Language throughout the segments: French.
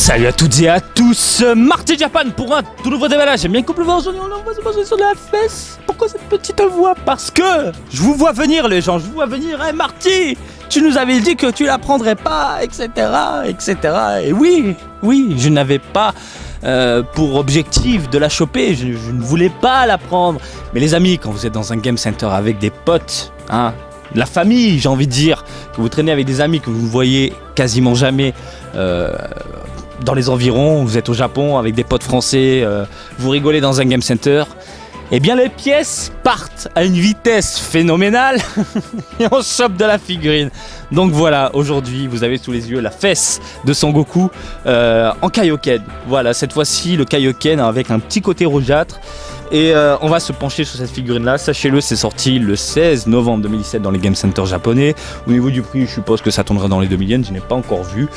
Salut à toutes et à tous, Marty Japan pour un tout nouveau déballage. J'aime bien qu'on le voit aujourd'hui, on va se manger sur la fesse. Pourquoi cette petite voix? Parce que je vous vois venir les gens, je vous vois venir. Hey Marty, tu nous avais dit que tu la prendrais pas, etc. etc. Et oui, je n'avais pas pour objectif de la choper, je ne voulais pas la prendre. Mais les amis, quand vous êtes dans un game center avec des potes, hein, la famille, j'ai envie de dire, que vous traînez avec des amis que vous ne voyez quasiment jamais dans les environs, vous êtes au Japon avec des potes français, vous rigolez dans un game center, eh bien les pièces partent à une vitesse phénoménale et on chope de la figurine. Donc voilà, aujourd'hui vous avez sous les yeux la fesse de Son Goku en Kaioken. Voilà, cette fois-ci le Kaioken avec un petit côté rougeâtre. Et on va se pencher sur cette figurine là, sachez-le, c'est sorti le 16 novembre 2017 dans les game centers japonais. Au niveau du prix, je suppose que ça tournera dans les 2000 yens, je n'ai pas encore vu.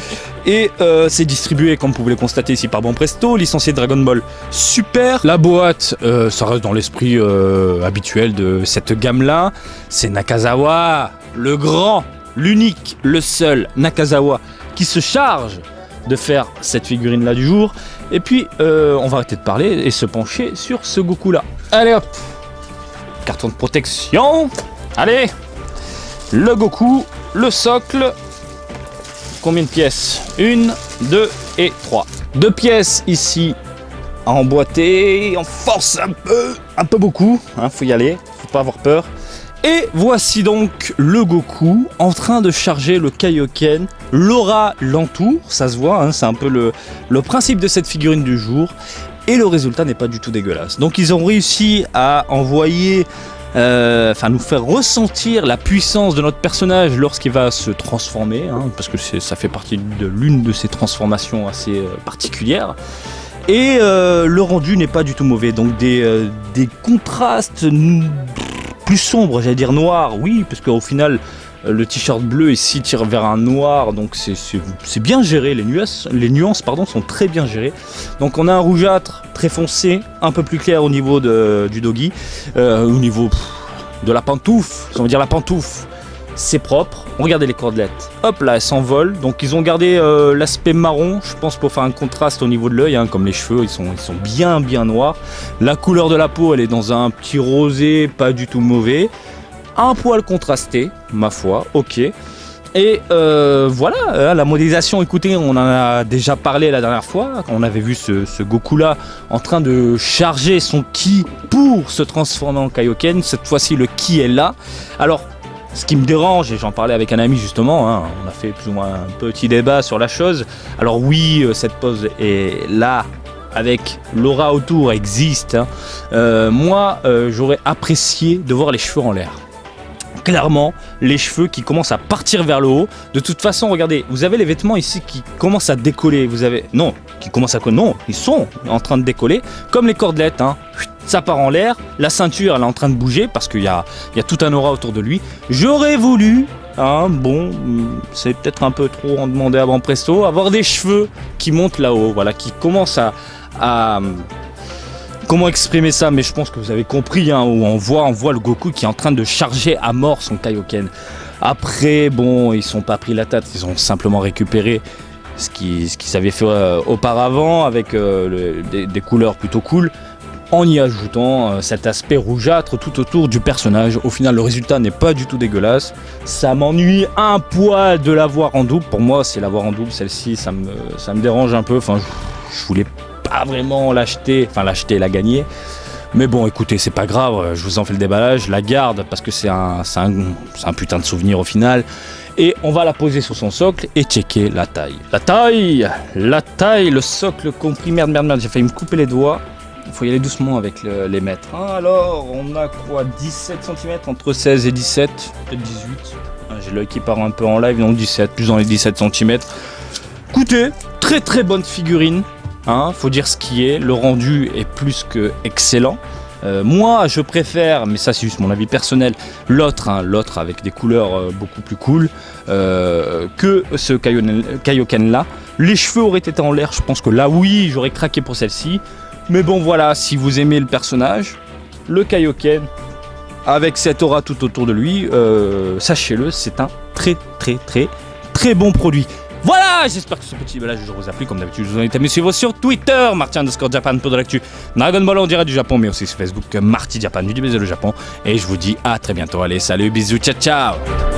Et c'est distribué, comme vous pouvez le constater ici, par Bon Presto, licencié Dragon Ball Super. La boîte, ça reste dans l'esprit habituel de cette gamme là. C'est Nakazawa, le grand, l'unique, le seul Nakazawa qui se charge de faire cette figurine là du jour. Et puis on va arrêter de parler et se pencher sur ce Goku là. Allez hop, carton de protection. Allez, le Goku, le socle. Combien de pièces? 1, 2 et 3. 2 pièces ici à emboîter. On force un peu beaucoup, hein, faut y aller, faut pas avoir peur. Et voici donc le Goku en train de charger le Kaioken. L'aura l'entoure, ça se voit, hein, c'est un peu le principe de cette figurine du jour. Et le résultat n'est pas du tout dégueulasse. Donc ils ont réussi à envoyer, nous faire ressentir la puissance de notre personnage lorsqu'il va se transformer, hein, parce que ça fait partie de l'une de ces transformations assez particulières. Et le rendu n'est pas du tout mauvais, donc des contrastes plus sombre, j'allais dire noir, oui, parce qu'au final le t-shirt bleu ici tire vers un noir, donc c'est bien géré, les nuances sont très bien gérées. Donc on a un rougeâtre très foncé, un peu plus clair au niveau du doggy, au niveau de la pantoufle, on va dire la pantoufle, c'est propre. Regardez les cordelettes, hop là, elles s'envolent. Donc ils ont gardé l'aspect marron, je pense, pour faire un contraste au niveau de l'œil, hein, comme les cheveux, ils sont bien noirs. La couleur de la peau, elle est dans un petit rosé, pas du tout mauvais. Un poil contrasté, ma foi, ok. Et voilà, la modélisation, écoutez, on en a déjà parlé la dernière fois, quand on avait vu ce Goku là en train de charger son ki pour se transformer en Kaioken. Cette fois-ci, le ki est là. Alors, ce qui me dérange, et j'en parlais avec un ami justement, hein, on a fait plus ou moins un petit débat sur la chose. Alors oui, cette pose est là, avec l'aura autour, existe. Hein. Moi, j'aurais apprécié de voir les cheveux en l'air. Clairement, les cheveux qui commencent à partir vers le haut. De toute façon, regardez, vous avez les vêtements ici qui commencent à décoller. Vous avez... Non, qui commencent à... Non, ils sont en train de décoller, comme les cordelettes, hein. Ça part en l'air, la ceinture elle est en train de bouger parce qu'il y a tout un aura autour de lui. J'aurais voulu, hein, bon, c'est peut-être un peu trop en demander à Bon Presto, avoir des cheveux qui montent là-haut, voilà, qui commencent à comment exprimer ça, mais je pense que vous avez compris, hein, où on voit le Goku qui est en train de charger à mort son Kaioken. Après, bon, ils sont pas pris la tête, ils ont simplement récupéré ce qu'ils avaient fait auparavant avec des couleurs plutôt cool, en y ajoutant cet aspect rougeâtre tout autour du personnage. Au final, le résultat n'est pas du tout dégueulasse. Ça m'ennuie un poil de la voir en double. Pour moi, c'est la voir en double, celle-ci, ça me dérange un peu. Enfin, je voulais pas vraiment l'acheter, la gagner. Mais bon, écoutez, c'est pas grave, je vous en fais le déballage, je la garde parce que c'est un putain de souvenir au final. Et on va la poser sur son socle et checker la taille. La taille, le socle compris, merde, j'ai failli me couper les doigts. Il faut y aller doucement avec les mètres. Alors, on a quoi, 17 cm, entre 16 et 17, peut-être 18. J'ai l'œil qui part un peu en live, donc 17, plus dans les 17 cm. Écoutez, très bonne figurine. Hein, faut dire ce qui est, le rendu est plus que excellent. Moi je préfère, mais ça c'est juste mon avis personnel, l'autre avec des couleurs beaucoup plus cool que ce Kaioken là. Les cheveux auraient été en l'air, je pense que là oui j'aurais craqué pour celle-ci. Mais bon voilà, si vous aimez le personnage, le Kaioken avec cette aura tout autour de lui, sachez-le, c'est un très bon produit. Voilà, j'espère que ce petit belage vous a plu. Comme d'habitude, je vous invite à me suivre sur Twitter, Marty_Japan pour de l'actu Dragon Ball, on dirait du Japon, mais aussi sur Facebook, Marty Japan, du baiser le Japon. Et je vous dis à très bientôt. Allez, salut, bisous, ciao, ciao.